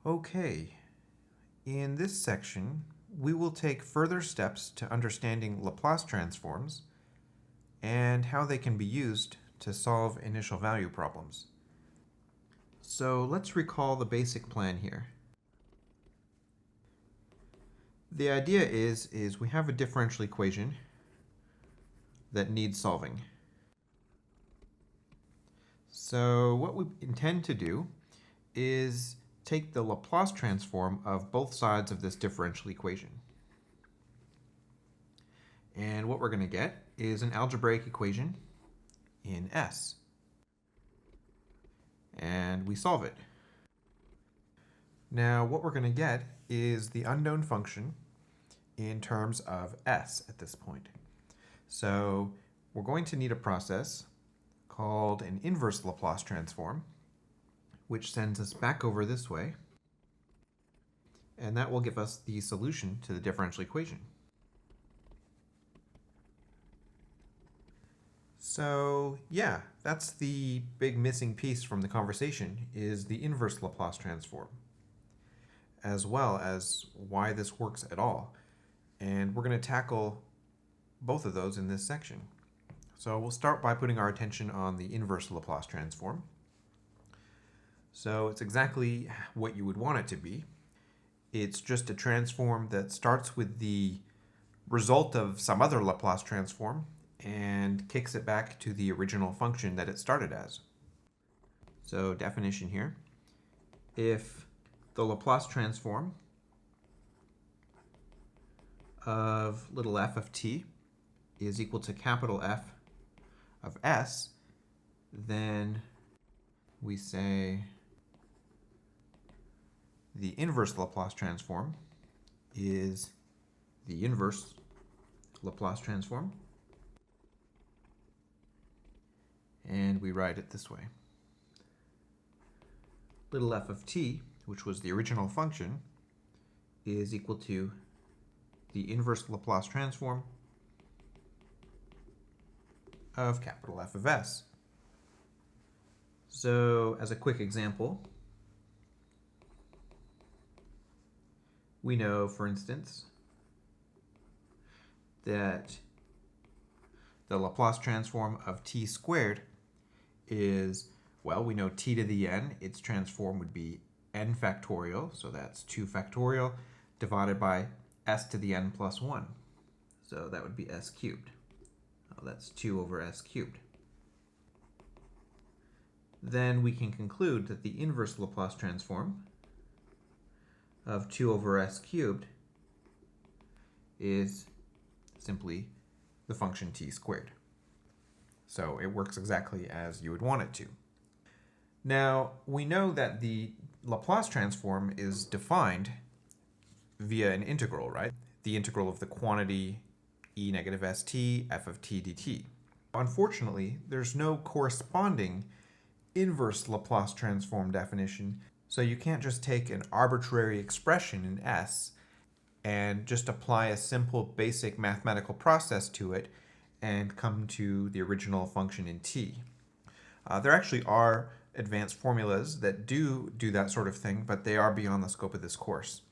Okay, in this section, we will take further steps to understanding Laplace transforms and how they can be used to solve initial value problems. So let's recall the basic plan here. The idea is we have a differential equation that needs solving. So what we intend to do is take the Laplace transform of both sides of this differential equation. And what we're going to get is an algebraic equation in S. And we solve it. Now what we're going to get is the unknown function in terms of S at this point. So we're going to need a process called an inverse Laplace transform, which sends us back over this way, and that will give us the solution to the differential equation. So yeah, that's the big missing piece from the conversation, is the inverse Laplace transform, as well as why this works at all. And we're going to tackle both of those in this section. So we'll start by putting our attention on the inverse Laplace transform. So it's exactly what you would want it to be. It's just a transform that starts with the result of some other Laplace transform and kicks it back to the original function that it started as. So definition here, if the Laplace transform of little f of t is equal to capital F of s, then we say the inverse Laplace transform is the inverse Laplace transform. And we write it this way. Little f of t, which was the original function, is equal to the inverse Laplace transform of capital F of s. So as a quick example, we know, for instance, that the Laplace transform of t squared is, well, we know t to the n, its transform would be n factorial, so that's 2 factorial, divided by s to the n plus 1. So that would be s cubed. Oh, that's 2 over s cubed. Then we can conclude that the inverse Laplace transform of 2 over s cubed is simply the function t squared. So it works exactly as you would want it to. Now, we know that the Laplace transform is defined via an integral, right? The integral of the quantity e negative st f of t dt. Unfortunately, there's no corresponding inverse Laplace transform definition, so you can't just take an arbitrary expression in S and just apply a simple basic mathematical process to it and come to the original function in t. There actually are advanced formulas that do that sort of thing, but they are beyond the scope of this course.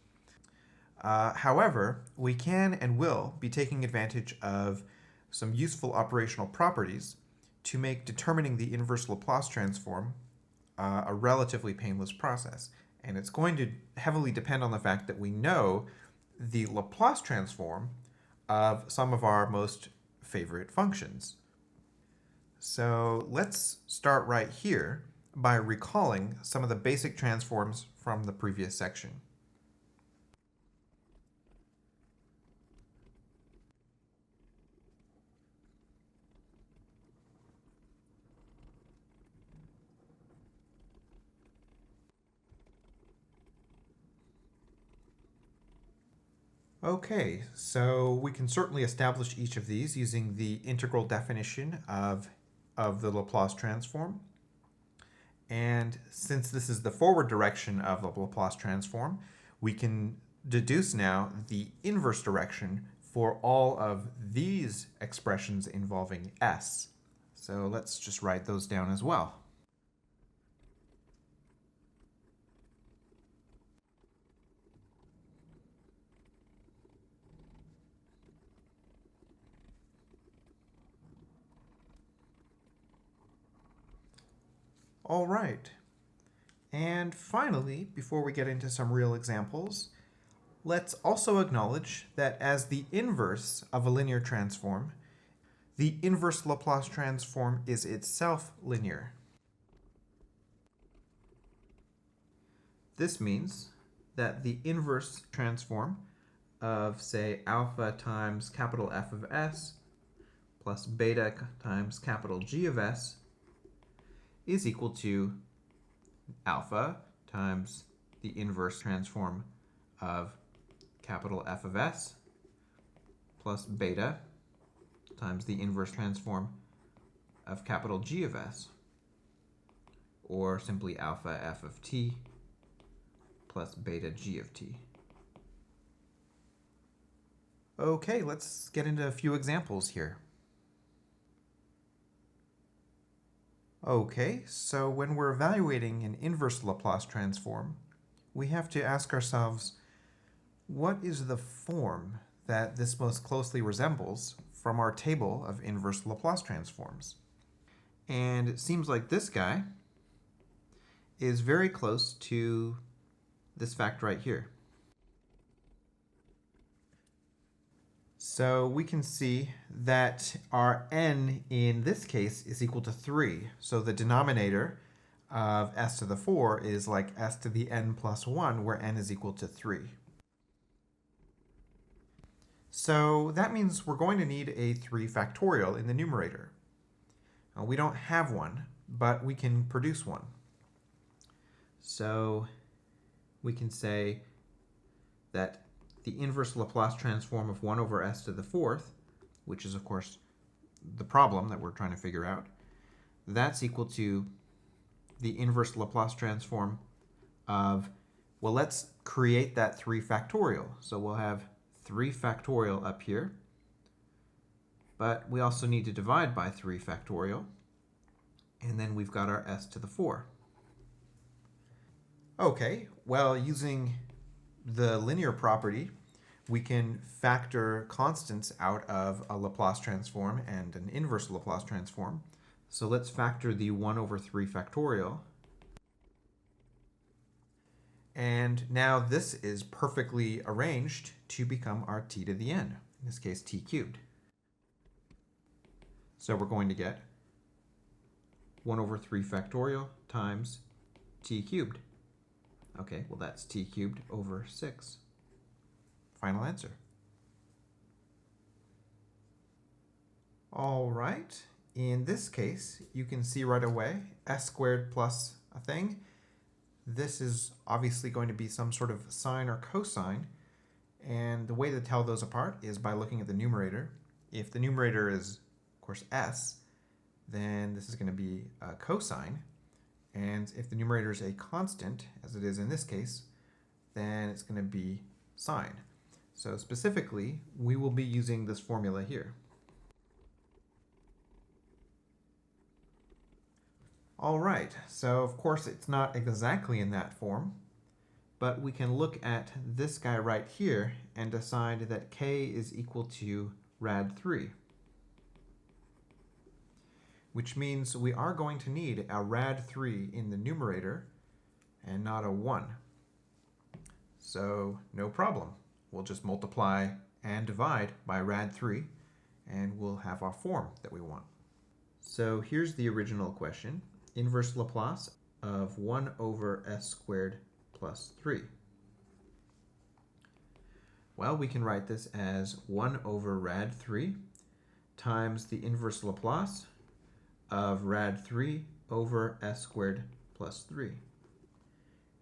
However, we can and will be taking advantage of some useful operational properties to make determining the inverse Laplace transform a relatively painless process. And it's going to heavily depend on the fact that we know the Laplace transform of some of our most favorite functions. So let's start right here by recalling some of the basic transforms from the previous section. Okay, so we can certainly establish each of these using the integral definition of the Laplace transform. And since this is the forward direction of the Laplace transform, we can deduce now the inverse direction for all of these expressions involving s. So let's just write those down as well. All right. And finally, before we get into some real examples, let's also acknowledge that as the inverse of a linear transform, the inverse Laplace transform is itself linear. This means that the inverse transform of, say, alpha times capital F of S plus beta times capital G of S is equal to alpha times the inverse transform of capital F of S plus beta times the inverse transform of capital G of S, or simply alpha F of t plus beta G of t. Okay, let's get into a few examples here. Okay, so when we're evaluating an inverse Laplace transform, we have to ask ourselves, what is the form that this most closely resembles from our table of inverse Laplace transforms? And it seems like this guy is very close to this fact right here. So we can see that our n in this case is equal to 3. So the denominator of s to the 4 is like s to the n plus 1, where n is equal to 3. So that means we're going to need a 3 factorial in the numerator. We don't have one, but we can produce one. So we can say that the inverse Laplace transform of 1 over s to the 4th, which is of course the problem that we're trying to figure out, that's equal to the inverse Laplace transform of, well, let's create that 3 factorial. So we'll have 3 factorial up here, but we also need to divide by 3 factorial, and then we've got our s to the 4. Okay, well, using the linear property, we can factor constants out of a Laplace transform and an inverse Laplace transform. So let's factor the 1 over 3 factorial. And now this is perfectly arranged to become our t to the n, in this case t cubed. So we're going to get 1 over 3 factorial times t cubed. Okay, well that's t cubed over 6. Final answer. All right, in this case, you can see right away s squared plus a thing. This is obviously going to be some sort of sine or cosine, and the way to tell those apart is by looking at the numerator. If the numerator is, of course, s, then this is going to be a cosine. And if the numerator is a constant, as it is in this case, then it's going to be sine. So specifically, we will be using this formula here. All right, so of course it's not exactly in that form, but we can look at this guy right here and decide that k is equal to rad 3. Which means we are going to need a rad 3 in the numerator and not a 1. So no problem. We'll just multiply and divide by rad 3 and we'll have our form that we want. So here's the original question. Inverse Laplace of 1 over s squared plus 3. Well, we can write this as 1 over rad 3 times the inverse Laplace of rad 3 over s squared plus 3.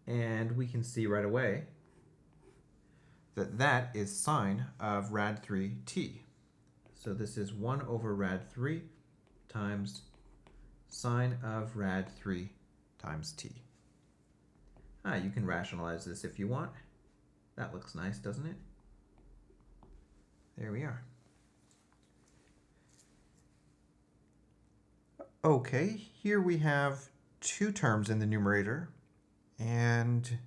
And we can see right away that that is sine of rad 3t. So this is 1 over rad 3 times sine of rad 3 times t. You can rationalize this if you want. That looks nice, doesn't it? There we are. Okay, here we have 2 terms in the numerator, and,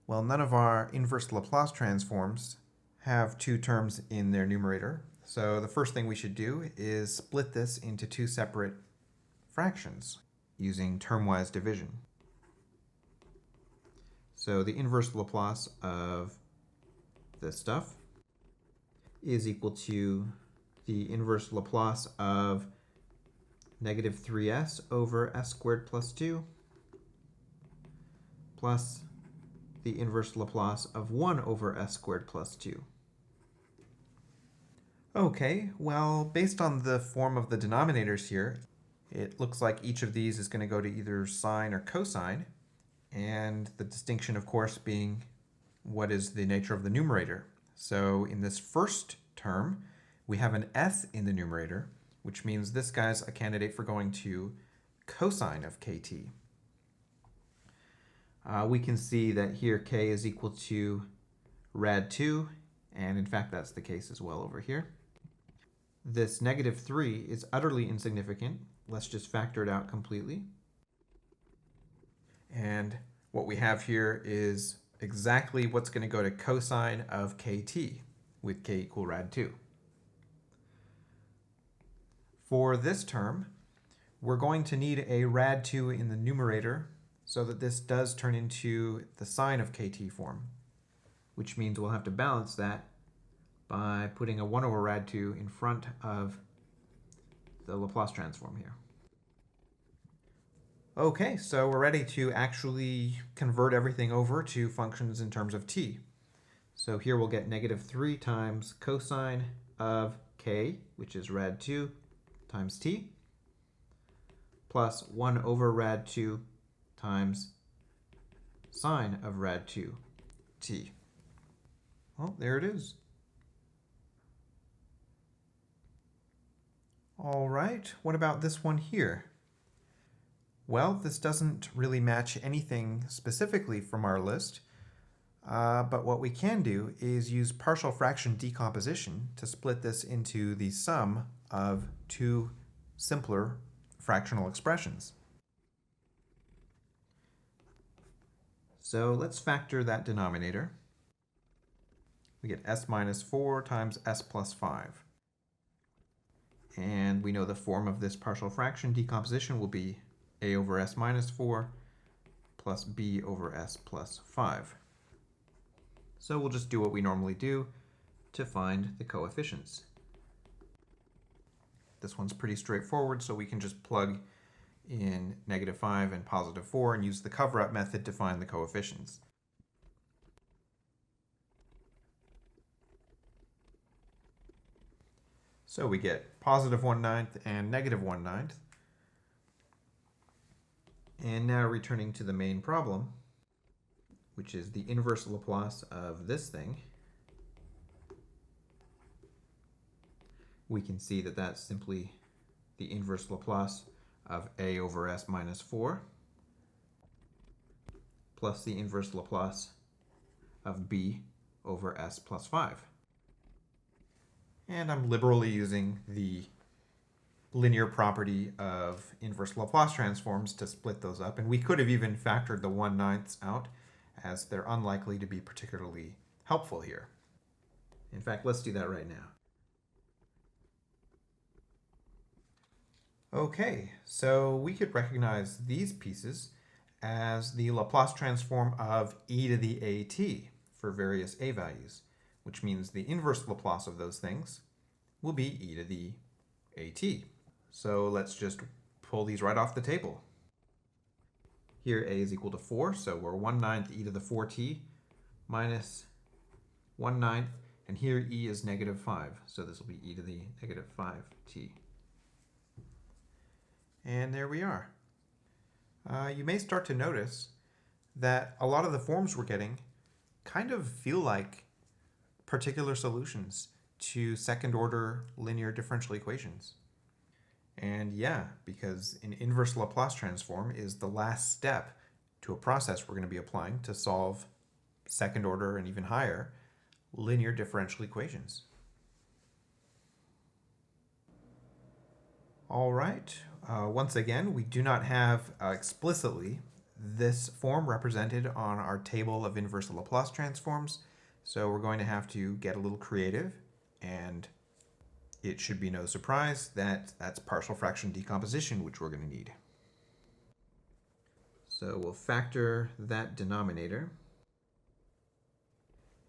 well, none of our inverse Laplace transforms have 2 terms in their numerator. So the first thing we should do is split this into 2 separate fractions. using termwise division. So the inverse Laplace of this stuff is equal to the inverse Laplace of negative 3s over s squared plus 2 plus the inverse Laplace of 1 over s squared plus 2. Okay, well, based on the form of the denominators here, it looks like each of these is going to go to either sine or cosine, and the distinction, of course, being what is the nature of the numerator. So in this first term, we have an s in the numerator, which means this guy's a candidate for going to cosine of kt. We can see that here k is equal to rad 2, and in fact that's the case as well over here. This negative 3 is utterly insignificant. Let's just factor it out completely. And what we have here is exactly what's going to go to cosine of kt with k equal rad 2. For this term, we're going to need a rad 2 in the numerator so that this does turn into the sine of kt form, which means we'll have to balance that by putting a 1 over rad 2 in front of the Laplace transform here. Okay, so we're ready to actually convert everything over to functions in terms of t. So here we'll get negative 3 times cosine of k, which is rad 2, times t, plus 1 over rad 2 times sine of rad 2 t. Well, there it is. All right, what about this one here? Well, this doesn't really match anything specifically from our list, but what we can do is use partial fraction decomposition to split this into the sum of two simpler fractional expressions. So let's factor that denominator. We get s minus 4 times s plus 5. And we know the form of this partial fraction decomposition will be a over s minus 4 plus b over s plus 5. So we'll just do what we normally do to find the coefficients. This one's pretty straightforward, so we can just plug in negative 5 and positive 4 and use the cover-up method to find the coefficients. So we get positive 1/9 and negative 1/9. And now returning to the main problem, which is the inverse Laplace of this thing, we can see that that's simply the inverse Laplace of a over s minus 4 plus the inverse Laplace of b over s plus 5. And I'm liberally using the linear property of inverse Laplace transforms to split those up. And we could have even factored the 1/9 out, as they're unlikely to be particularly helpful here. In fact, let's do that right now. Okay, so we could recognize these pieces as the Laplace transform of e to the at for various a values, which means the inverse Laplace of those things will be e to the at. So let's just pull these right off the table. Here a is equal to 4, so we're 1/9 e to the 4t minus 1/9, and here e is negative 5, so this will be e to the negative 5t. And there we are. You may start to notice that a lot of the forms we're getting kind of feel like particular solutions to second-order linear differential equations. And yeah, because an inverse Laplace transform is the last step to a process we're going to be applying to solve second-order and even higher linear differential equations. All right, once again, we do not have explicitly this form represented on our table of inverse Laplace transforms, so we're going to have to get a little creative, and it should be no surprise that that's partial fraction decomposition which we're going to need. So we'll factor that denominator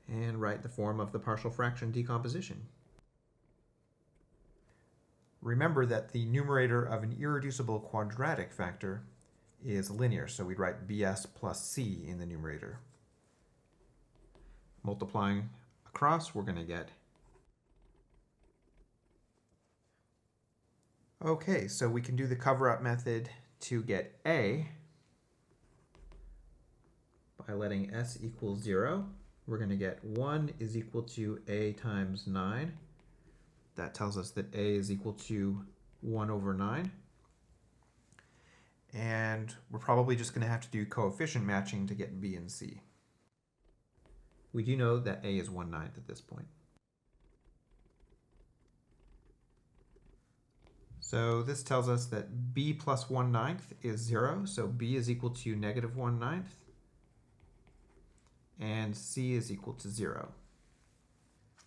and write the form of the partial fraction decomposition. Remember that the numerator of an irreducible quadratic factor is linear, so we'd write bs plus c in the numerator. Multiplying across, we're going to get... Okay, so we can do the cover-up method to get a by letting s equal 0. We're going to get 1 is equal to a times 9. That tells us that a is equal to 1 over 9. And we're probably just going to have to do coefficient matching to get b and c. We do know that a is 1/9 at this point. So this tells us that b plus 1/9 is 0, so b is equal to negative 1/9, and c is equal to 0.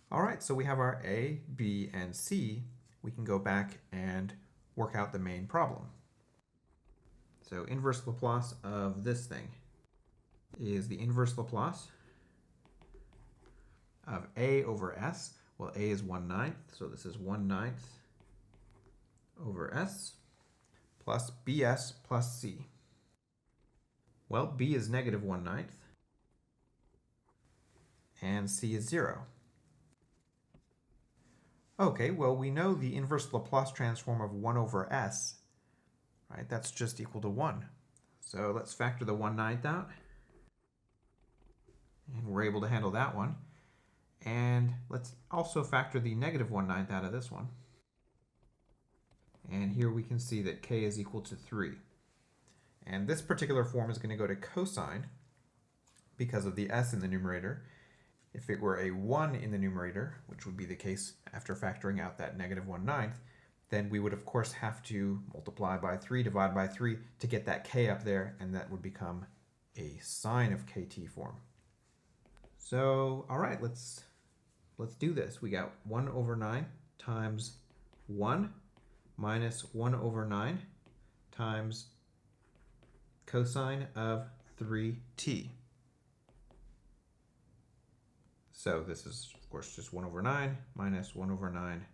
All right, so we have our a, b, and c. We can go back and work out the main problem. So inverse Laplace of this thing is the inverse Laplace of a over s. Well, a is 1/9, so this is 1/9 over s plus bs plus c. Well, b is negative 1/9 and c is 0. Okay, well, we know the inverse Laplace transform of 1 over s, right? That's just equal to 1. So let's factor the 1/9 out. And we're able to handle that one. And let's also factor the negative 1/9 out of this one. And here we can see that k is equal to 3. And this particular form is going to go to cosine because of the s in the numerator. If it were a 1 in the numerator, which would be the case after factoring out that negative 1/9, then we would of course have to multiply by 3, divide by 3 to get that k up there, and that would become a sine of kt form. So, all right, let's do this. We got 1 over 9 times 1 minus 1 over 9 times cosine of 3t. So this is, of course, just 1 over 9 minus 1 over 9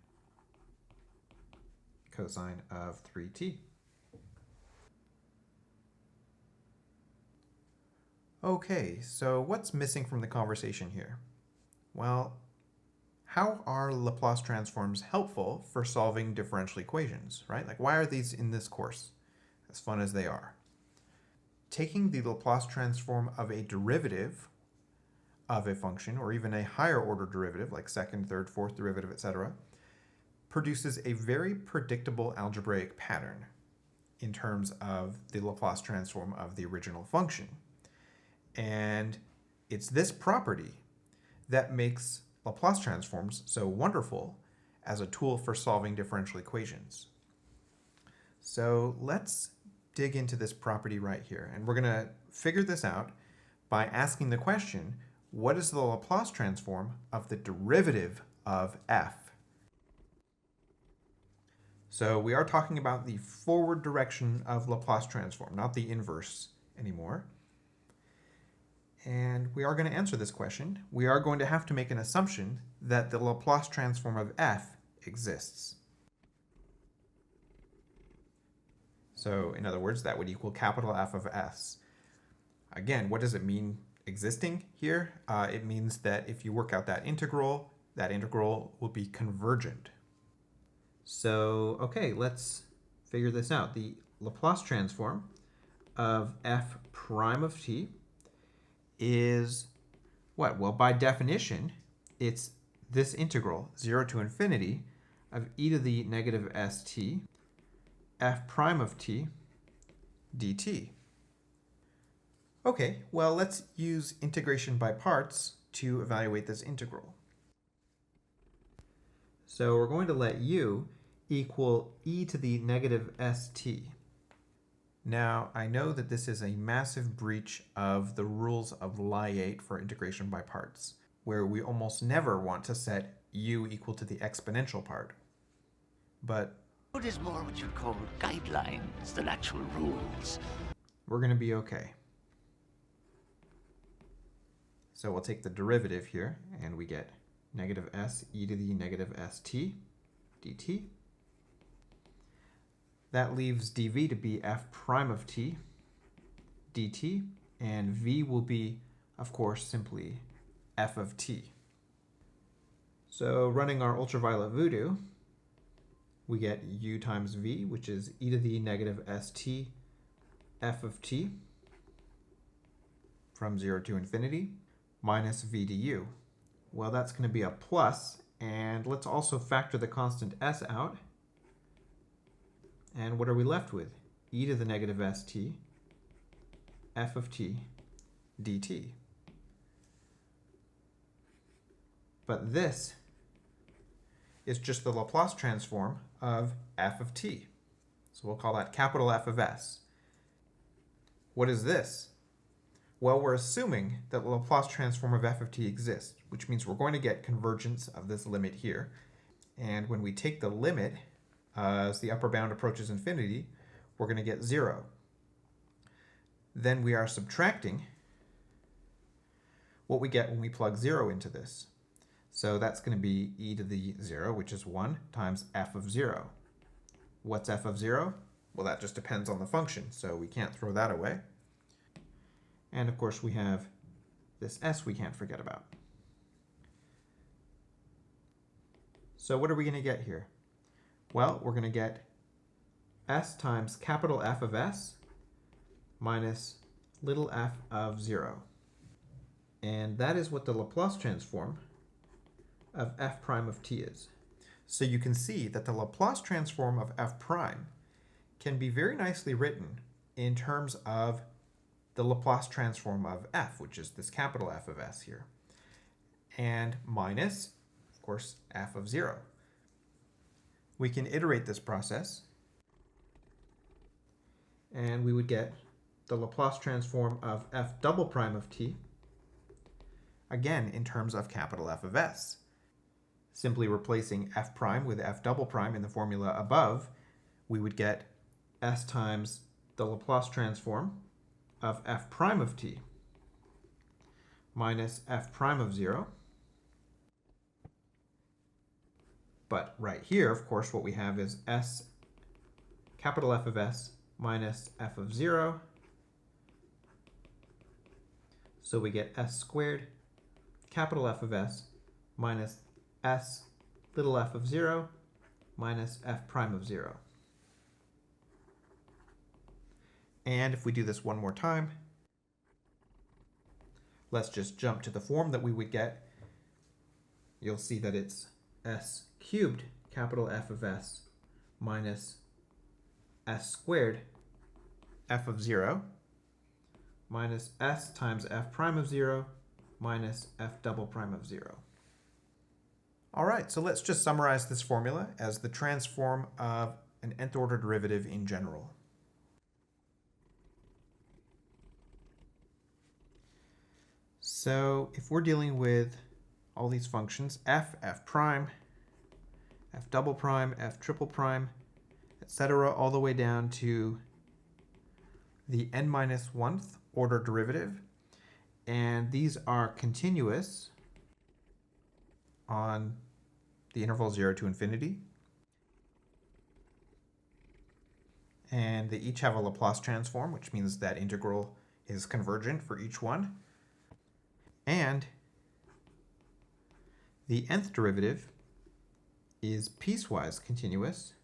cosine of 3t. Okay, so what's missing from the conversation here? Well, how are Laplace transforms helpful for solving differential equations, right? Like, why are these in this course, as fun as they are? Taking the Laplace transform of a derivative of a function, or even a higher order derivative, like second, third, fourth derivative, etc., produces a very predictable algebraic pattern in terms of the Laplace transform of the original function. And it's this property that makes Laplace transforms so wonderful as a tool for solving differential equations. So let's dig into this property right here. And we're going to figure this out by asking the question, what is the Laplace transform of the derivative of f? So we are talking about the forward direction of Laplace transform, not the inverse anymore. And we are going to answer this question. We are going to have to make an assumption that the Laplace transform of f exists. So in other words, that would equal capital F of s. Again, what does it mean existing here? It means that if you work out that integral will be convergent. So, okay, let's figure this out. The Laplace transform of f prime of t is what? Well, by definition, it's this integral, 0 to infinity, of e to the negative st f prime of t dt. Okay, well, let's use integration by parts to evaluate this integral. So we're going to let u equal e to the negative st. Now, I know that this is a massive breach of the rules of Lie-8 for integration by parts, where we almost never want to set u equal to the exponential part. But It is more what you'd call guidelines than actual rules. we're going to be okay. So we'll take the derivative here, and we get negative s e to the negative st dt. That leaves dv to be f prime of t dt, and v will be, of course, simply f of t. So running our ultraviolet voodoo, we get u times v, which is e to the negative st f of t from 0 to infinity, minus v du. Well, that's going to be a plus, and let's also factor the constant s out. And what are we left with? E to the negative st f of t dt. But this is just the Laplace transform of f of t. So we'll call that capital F of s. What is this? Well, we're assuming that the Laplace transform of f of t exists, which means we're going to get convergence of this limit here. And when we take the limit as the upper bound approaches infinity, we're going to get 0. Then we are subtracting what we get when we plug 0 into this. So that's going to be e to the 0, which is 1, times f of 0. What's f of 0? Well, that just depends on the function, so we can't throw that away. And of course, we have this s we can't forget about. So what are we going to get here? Well, we're going to get s times capital F of s minus little f of 0. And that is what the Laplace transform of f prime of t is. So you can see that the Laplace transform of f prime can be very nicely written in terms of the Laplace transform of f, which is this capital F of s here, and minus, of course, f of 0. We can iterate this process, and we would get the Laplace transform of f double prime of t, again in terms of capital F of s. Simply replacing f prime with f double prime in the formula above, we would get s times the Laplace transform of f prime of t minus f prime of 0. But right here, of course, what we have is s capital F of s minus f of 0. So we get s squared capital F of s minus s little f of 0 minus f prime of 0. And if we do this one more time, let's just jump to the form that we would get. You'll see that it's s cubed capital F of s minus s squared f of 0 minus s times f prime of 0 minus f double prime of 0. All right, so let's just summarize this formula as the transform of an nth order derivative in general. So if we're dealing with all these functions, f prime, f double prime, f triple prime, etc., all the way down to the n-1th order derivative, and these are continuous on the interval 0 to infinity, and they each have a Laplace transform, which means that integral is convergent for each one. And the nth derivative is piecewise continuous,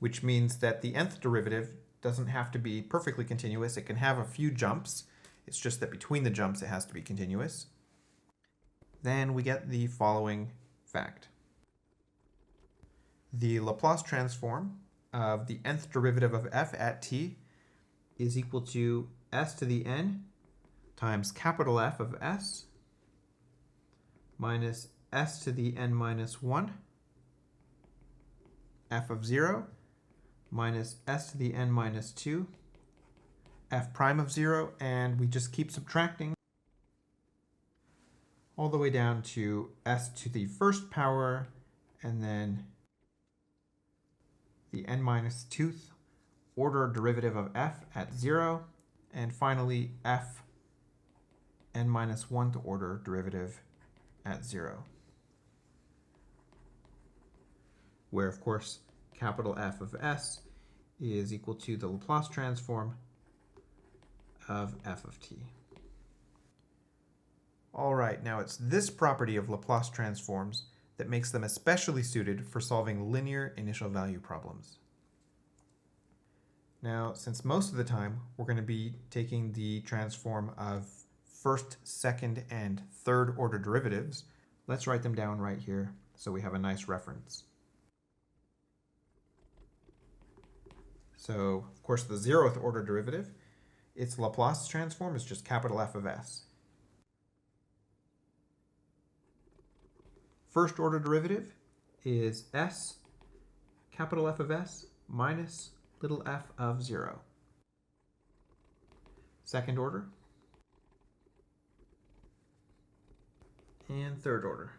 which means that the nth derivative doesn't have to be perfectly continuous. It can have a few jumps. It's just that between the jumps it has to be continuous. Then we get the following fact. The Laplace transform of the nth derivative of f at t is equal to s to the n times capital F of s minus s to the n minus 1 f of 0 minus s to the n minus 2 f prime of 0, and we just keep subtracting all the way down to s to the first power, and then the n minus 2th order derivative of f at 0, and finally f n minus 1 to order derivative at 0, where of course capital F of s is equal to the Laplace transform of f of t. All right, now it's this property of Laplace transforms that makes them especially suited for solving linear initial value problems. Now, since most of the time we're going to be taking the transform of first, second, and third order derivatives, let's write them down right here so we have a nice reference. So, of course, the 0th order derivative, its Laplace transform is just capital F of s. First order derivative is s capital F of s minus little f of 0. Second order. And third order.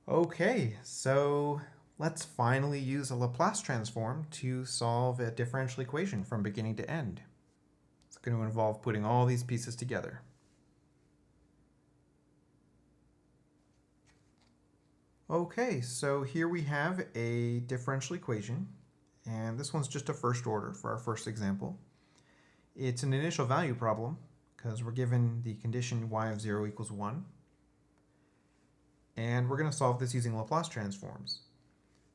Okay, so let's finally use a Laplace transform to solve a differential equation from beginning to end. It's going to involve putting all these pieces together. Okay, so here we have a differential equation, and this one's just a first order for our first example. It's an initial value problem because we're given the condition y of 0 equals 1. And we're going to solve this using Laplace transforms.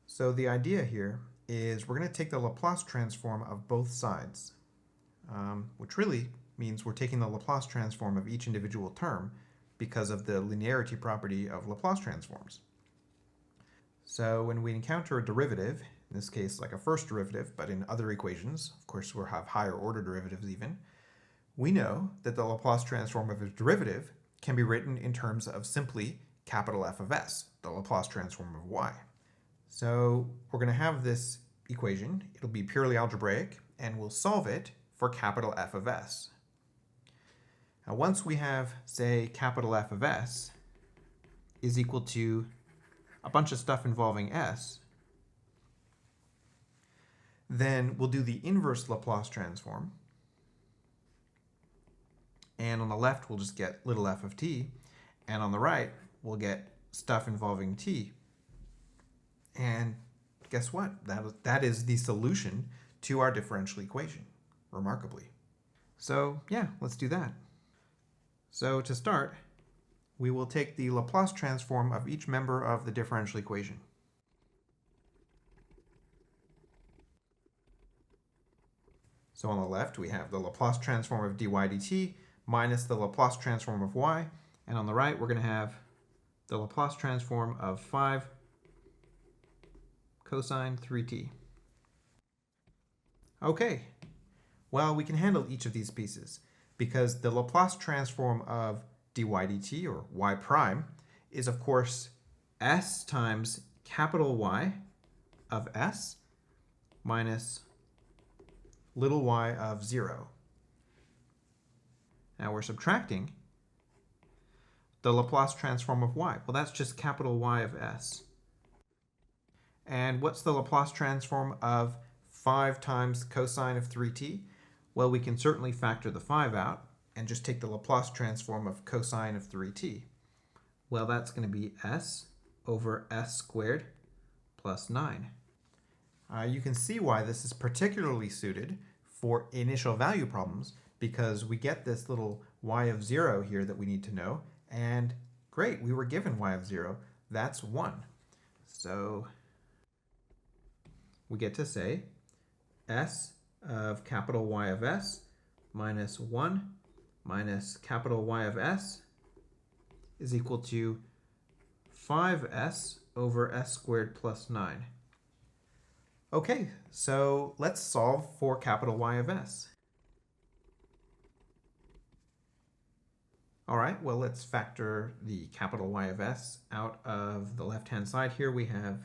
So the idea here is we're going to take the Laplace transform of both sides, which really means we're taking the Laplace transform of each individual term because of the linearity property of Laplace transforms. So when we encounter a derivative, in this case like a first derivative, but in other equations, of course we'll have higher order derivatives even, we know that the Laplace transform of a derivative can be written in terms of simply capital F of s, the Laplace transform of y. So we're going to have this equation, it'll be purely algebraic, and we'll solve it for capital F of s. Now once we have, say, capital F of s is equal to a bunch of stuff involving s, then we'll do the inverse Laplace transform. And on the left, we'll just get little f of t. And on the right, we'll get stuff involving t. And guess what? That is the solution to our differential equation, remarkably. So yeah, let's do that. So to start, we will take the Laplace transform of each member of the differential equation. So on the left, we have the Laplace transform of dy dt minus the Laplace transform of y. And on the right, we're going to have the Laplace transform of 5 cosine 3t. Okay, well, we can handle each of these pieces because the Laplace transform of dy dt, or y prime, is of course s times capital Y of s minus little y of 0. Now we're subtracting the Laplace transform of y. Well, that's just capital Y of s. And what's the Laplace transform of 5 times cosine of 3t? Well, we can certainly factor the 5 out and just take the Laplace transform of cosine of 3t. Well, that's going to be s over s squared plus 9. You can see why this is particularly suited for initial value problems, because we get this little y of 0 here that we need to know, and great, we were given y of 0. That's 1. So we get to say s of capital Y of s minus 1 minus capital Y of s is equal to 5s over s squared plus 9. Okay, so let's solve for capital Y of s. All right, well, let's factor the capital Y of s out of the left-hand side here. We have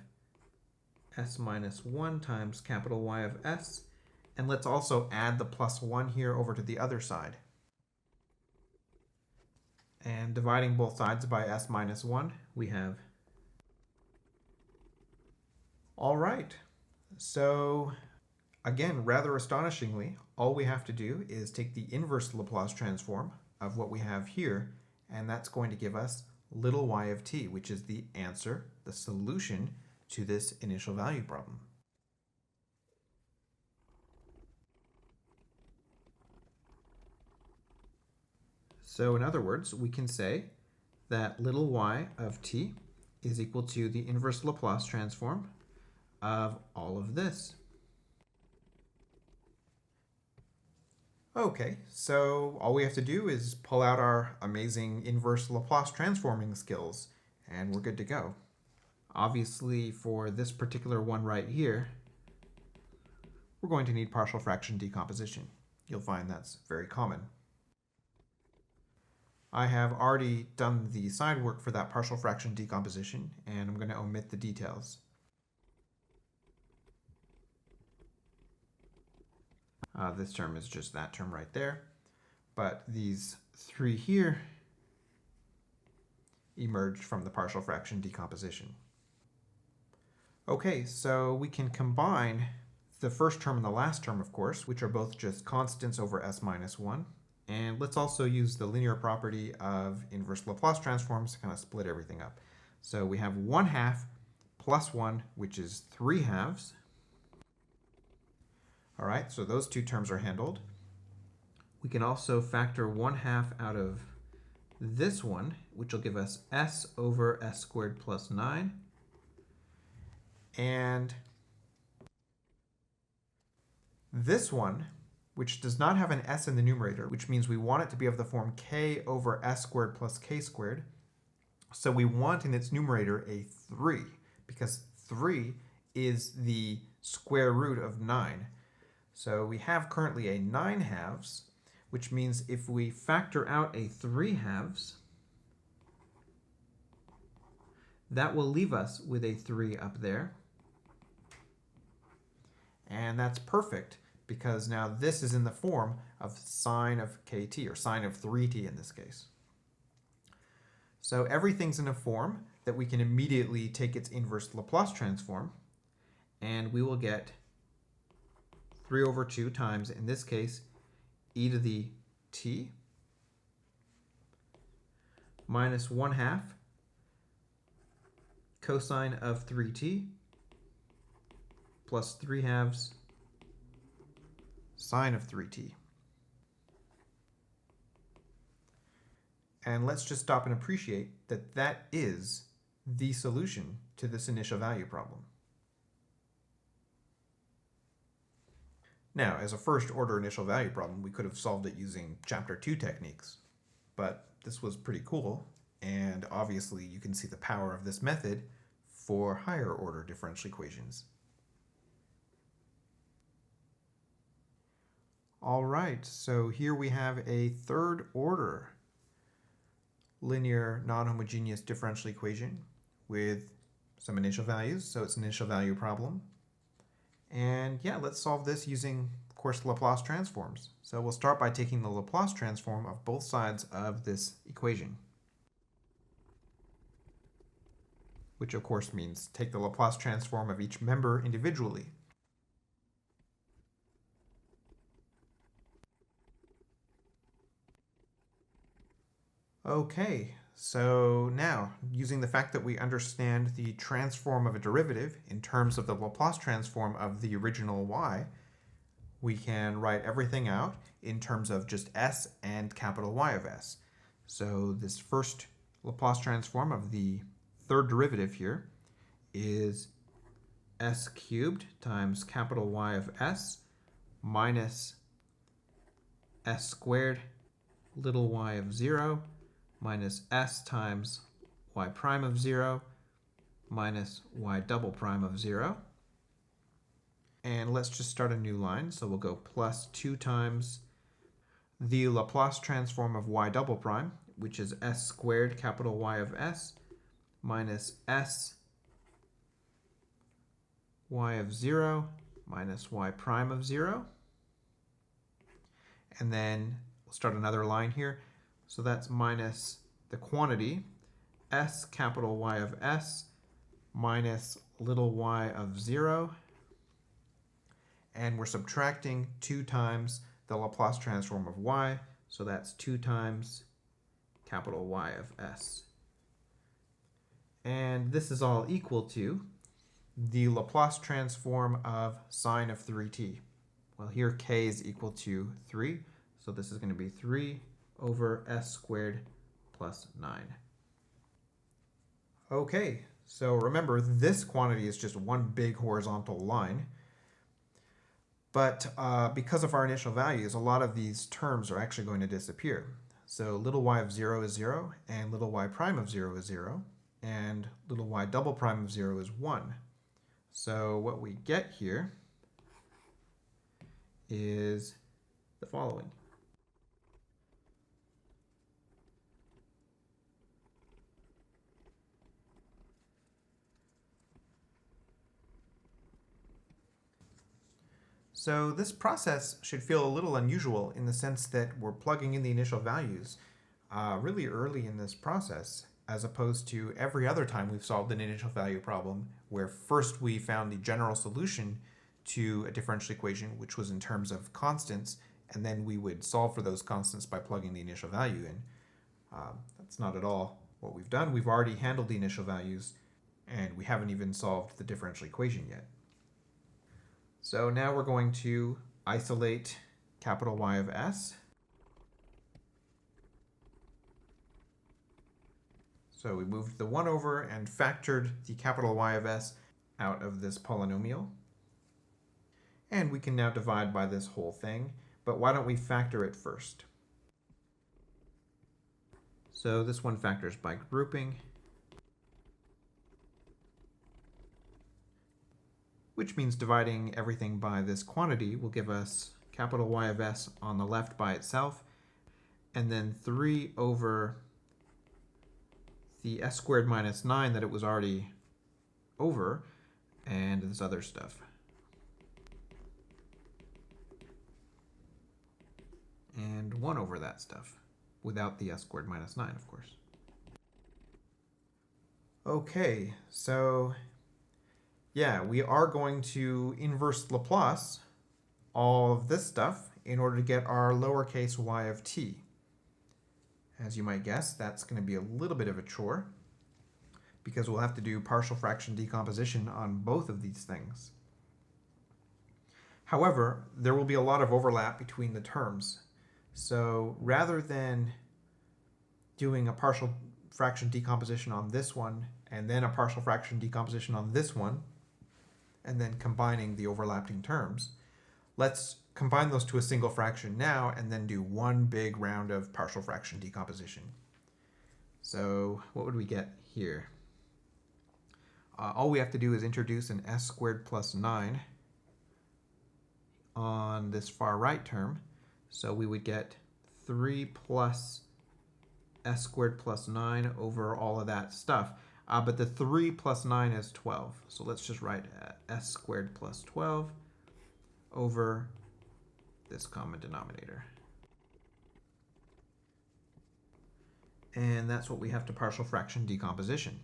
s minus 1 times capital Y of s. And let's also add the plus 1 here over to the other side. And dividing both sides by s minus 1, we have All right. So again, rather astonishingly, all we have to do is take the inverse Laplace transform of what we have here, and that's going to give us little y of t, which is the answer, the solution to this initial value problem. So in other words, we can say that little y of t is equal to the inverse Laplace transform of all of this. Okay, so all we have to do is pull out our amazing inverse Laplace transforming skills, and we're good to go. Obviously, for this particular one right here, we're going to need partial fraction decomposition. You'll find that's very common. I have already done the side work for that partial fraction decomposition, and I'm going to omit the details. This term is just that term right there, but these three here emerged from the partial fraction decomposition. Okay, so we can combine the first term and the last term, of course, which are both just constants over s minus 1. And let's also use the linear property of inverse Laplace transforms to kind of split everything up. So we have 1/2 plus 1, which is 3/2. All right, so those two terms are handled. We can also factor 1/2 out of this one, which will give us s over s squared plus 9. And this one, which does not have an s in the numerator, which means we want it to be of the form k over s squared plus k squared. So we want in its numerator a 3, because 3 is the square root of 9. So we have currently a 9/2, which means if we factor out a 3/2, that will leave us with a 3 up there. And that's perfect, because now this is in the form of sine of kt, or sine of 3t in this case. So everything's in a form that we can immediately take its inverse Laplace transform, and we will get 3 over 2 times, in this case, e to the t minus 1/2 cosine of 3t plus 3/2 sine of 3t. And let's just stop and appreciate that that is the solution to this initial value problem. Now, as a first order initial value problem, we could have solved it using chapter 2 techniques, but this was pretty cool, and obviously you can see the power of this method for higher order differential equations. All right, so here we have a third order linear non-homogeneous differential equation with some initial values, so it's an initial value problem. And yeah, let's solve this using, of course, Laplace transforms. So we'll start by taking the Laplace transform of both sides of this equation, which of course means take the Laplace transform of each member individually. Okay, so now, using the fact that we understand the transform of a derivative in terms of the Laplace transform of the original y, we can write everything out in terms of just s and capital Y of s. So this first Laplace transform of the third derivative here is s cubed times capital Y of s minus s squared little y of 0 minus s times y prime of 0 minus y double prime of 0. And let's just start a new line. So we'll go plus 2 times the Laplace transform of y double prime, which is s squared capital Y of s minus s y of 0 minus y prime of 0. And then we'll start another line here. So that's minus the quantity s capital Y of s minus little y of 0, and we're subtracting 2 times the Laplace transform of y, so that's 2 times capital Y of s. And this is all equal to the Laplace transform of sine of 3t. Well, here k is equal to 3, so this is going to be 3 over s squared plus 9. Okay, so remember, this quantity is just one big horizontal line. But because of our initial values, a lot of these terms are actually going to disappear. So little y of 0 is 0, and little y prime of 0 is 0, and little y double prime of 0 is 1. So what we get here is the following. So this process should feel a little unusual in the sense that we're plugging in the initial values really early in this process, as opposed to every other time we've solved an initial value problem where first we found the general solution to a differential equation, which was in terms of constants, and then we would solve for those constants by plugging the initial value in. That's not at all what we've done. We've already handled the initial values, and we haven't even solved the differential equation yet. So now we're going to isolate capital Y of s. So we moved the 1 over and factored the capital Y of s out of this polynomial. And we can now divide by this whole thing, but why don't we factor it first? So this one factors by grouping, which means dividing everything by this quantity will give us capital Y of s on the left by itself, and then 3 over the s squared minus 9 that it was already over, and this other stuff. And 1 over that stuff, without the s squared minus 9, of course. Okay, so yeah, we are going to inverse Laplace all of this stuff in order to get our lowercase y of t. As you might guess, that's going to be a little bit of a chore because we'll have to do partial fraction decomposition on both of these things. However, there will be a lot of overlap between the terms. So rather than doing a partial fraction decomposition on this one and then a partial fraction decomposition on this one, and then combining the overlapping terms, let's combine those to a single fraction now and then do one big round of partial fraction decomposition. So what would we get here? All we have to do is introduce an s squared plus 9 on this far right term. So we would get 3 plus s squared plus 9 over all of that stuff. But the 3 plus 9 is 12. So let's just write s squared plus 12 over this common denominator. And that's what we have to partial fraction decomposition.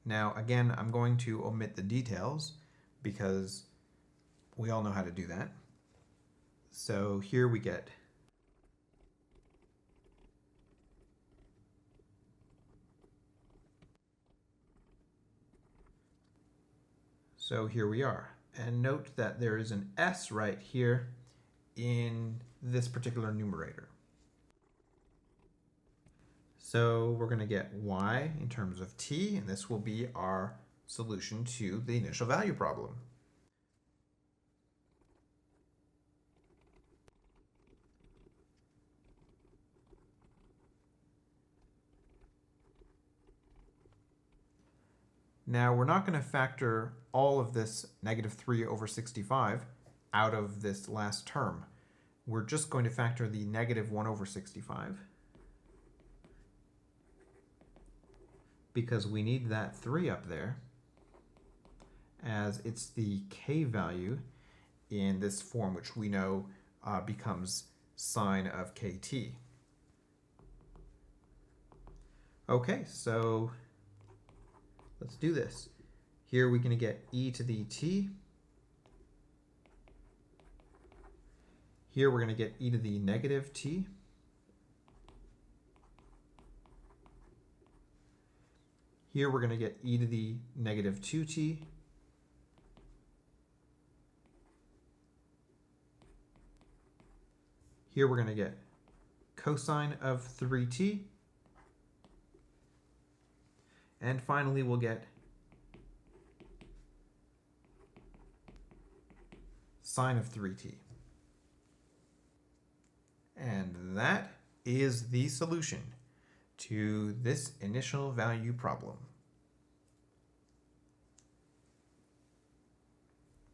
Now, again, I'm going to omit the details because we all know how to do that. So here we get So here we are. And note that there is an s right here in this particular numerator. So we're going to get y in terms of t, and this will be our solution to the initial value problem. Now we're not going to factor all of this negative 3 over 65 out of this last term. We're just going to factor the negative 1 over 65 because we need that 3 up there as it's the k value in this form, which we know becomes sine of kt. Okay, so let's do this. Here we're going to get e to the t. Here we're going to get e to the negative t. Here we're going to get e to the negative 2t. Here we're going to get cosine of 3t. And finally we'll get sine of 3t. And that is the solution to this initial value problem.